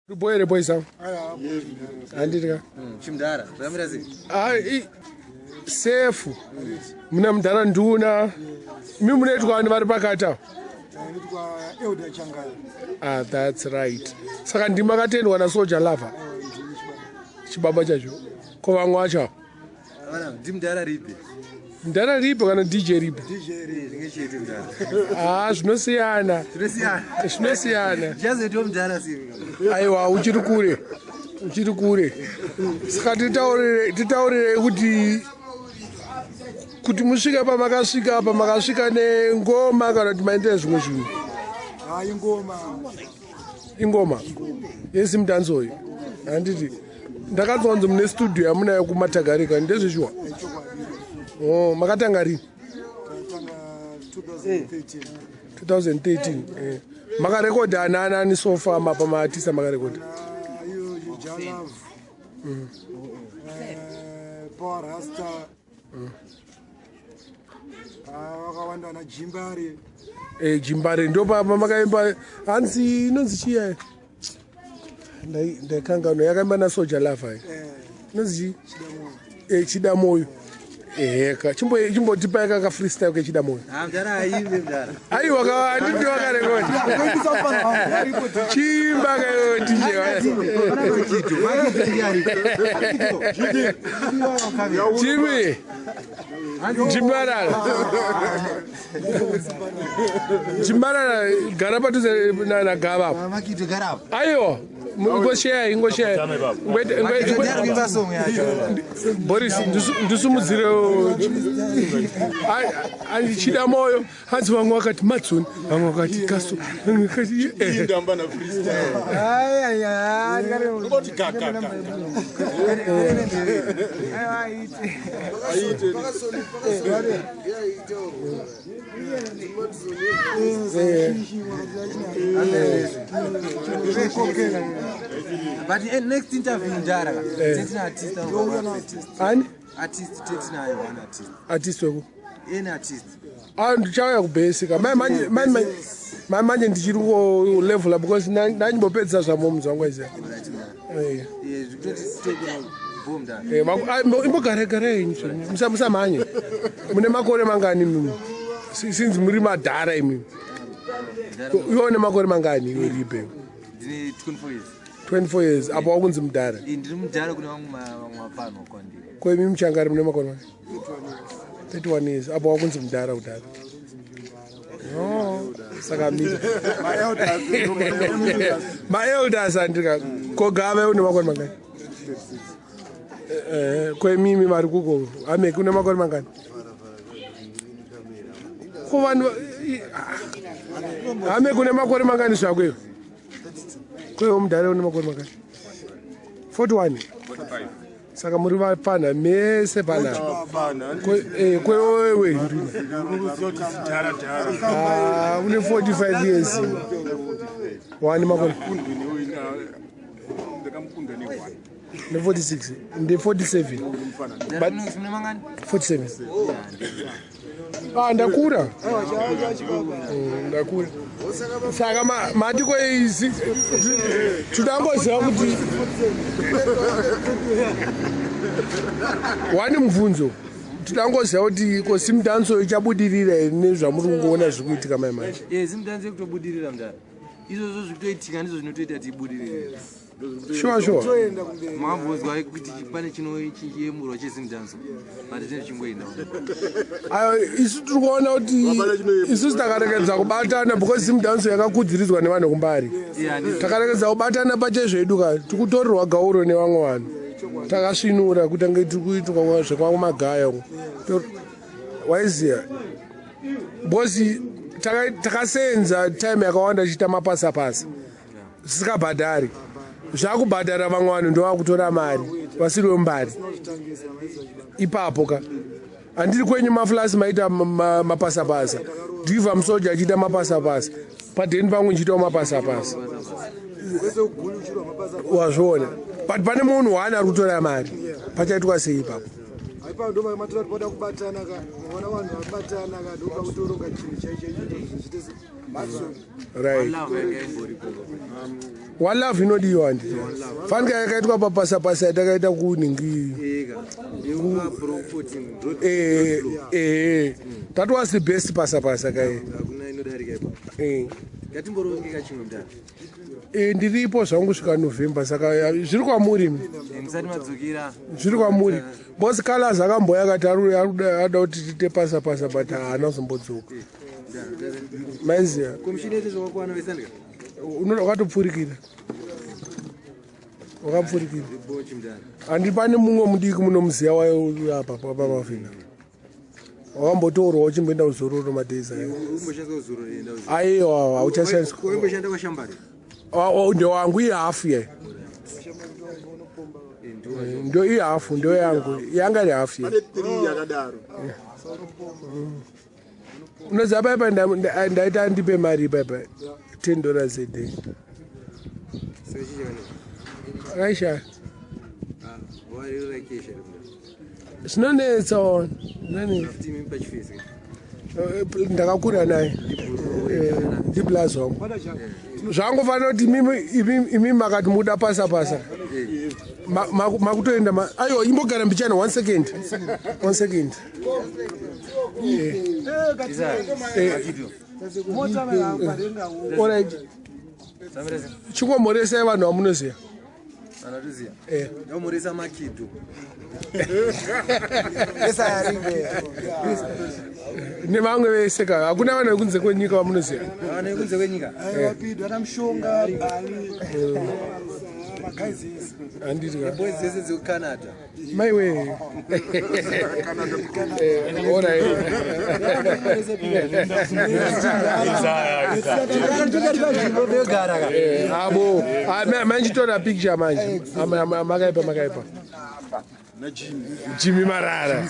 Boy boys out. Andika. Chimdara. Ramirazi. Safe. Muna mdara nduna. Mimi munetwa ni vari pakata. That's right. Saka ndima katendwa na soldier lava. Chibaba chacho. Ko vamwe vacho. Ndimdara ripi. Ndara ripi kana DJ ripi? DJ ripi ngechete mdara. Zvinosiyana. Zvinosiyana. Jaze to mdara sivi. Aiwa uchiri kure. Saka titaurire kuti musvika pamakasvika nengoma kana kuti maendera zvimwe zvinhu. Ingoma yesimdanzoyi handiti ndakatsanzo mune studio yamunayo kumatagarika ndezvizviwa. Makatanga rini? 2013. Makarekodha ani sofa mapa maartista makarekodha? Power Rasta. Wakawanda na Jimbari. Jimbari ndo papa makaimba hanzi inonzi chiya. Ndakanga yakaimba na Soldier Lava. Inonzi Chidamoyo. Chimbotipa yaka freestyle ke Chidamoyo. Mdara ayiwe mdara. Aiwa ka nditi wakarekodi. Chimba kayo DJ. Jimmy. Jimbara garapa tu na gaba. Makito garapa. Aiwa. Ngoshare. Boris ndisumudzire Chidamoyo hanzi vamwe vakati Matsoni vamwe vakati Kaso ndamba na freestyle ngoti kaka But next interview mdara tetina artist artist tetina one artist weko any artist ndichauya kubasica manje ndichiri ku level because nanyimbopedzisa zvamo muzvangu iziya imbogaregarei musamhanye mune makore mangani mimi sinzi muri madhara imimi ione makore mangani iwe ripe 24 years apo wakunzi mudhara ndiri mudhara kune vamwe mapano kwandiri kwemi muchangari mune makore mangani 31 years apo wakunzi mudhara kudhara saka maelders andika kogava une makore mangani kwemimi vari kuko ameki une makore mangani kuvanhu ameki une makore mangani zvakweyo kwewo mudhara une makore mangani 41 saka muri vapana mese pana kwewewe une 45 years wani makore ne 46 ndi 47 but 47 ndakura saka mati kweizi tudangoziva kuti wani mubvunzo tudangoziva kuti ko simdanso ichabudirira here nezvamuri kungoona zviri kuitika maimai simdanso ikutobudirira mdara izvozvo zvikutoitika ndizvo zvinotoita tibudirire sure makambozwa kuti pane chinoyemurwa chesimdanso but tine chingoenda isu tiri kuona kuti isusu takarekedza kubatana because simdanso yakakudziridzwa nevanhu kumbari takarekedza kubatana pachezveduka tikutorerwa gauro nevamwe vanhu takasvinura kuti ange tiri kuitwa zvekwakumagaya waiziya because takasenza time yakawanda tichiita mapasapasa zvisikabhadhari zvakubhadhara vamwe vanhu ndovakutora mari vasiri wembari ipapo ka handiri kwenyu mafulasi maita mapasapasa ndibva musoja achiita mapasapasa padheni pamwe nchiitawo mapasapasa wazviona but pane munhu waana ari kutora mari pachaitwa sei ipapo Haipa ndo mamatira poda kubatana ka. Mwana wanhu wabatana ka ndo kutoronga chinhu chaicho zvichite maso. Right. One love inodiwa ndi. Fanika yakaitwa papasa yakaita kuningi. That was the best pasa kai. Ndiripo zvangu svika November saka zviri kwamuri. Zviri kwamuri. Boss colors akamboya akati arida kuti tite pasa but haana kuzombodzoka. Maiziya. Komishini zvakakwana vesandika. Unoda wakatopfurikira. Wakapfurikira. Handi pane mumwe mudiki munomuziya wayo apa pamafina. Wakambotorwa uchimboenda kuzororo madheza. Aiwa hauchashandiswa. Wemboshanda kwashambari. Ndio wangu ihafu ye. Ndio ihafu ndio yangu. Yanga ni hafu ye. Unoziva paipa ndaita ndipe mari paipa $10 a day. Aisha. Zvinonetsa ona. Ndakakura naye. Ndiblazi wangu. Zvangofanira kuti imi makati muda pasa. Makutoenda aiwa imbogara mbichana 1 second. 1 second. Alright. Chingomhoresai vanhu vamunoziva. Ndamurisa makidu. Nevamwe vese ka hakuna vanhu vekunze kwenyika vamunoziva. Vanhu vekunze kwenyika. Aiwa ana mushonga bali. Handiti ka. Boys dzese dzekuCanada. Maiwe. Abo, manchitora picture manje. Makaipa. Jimmy Marara.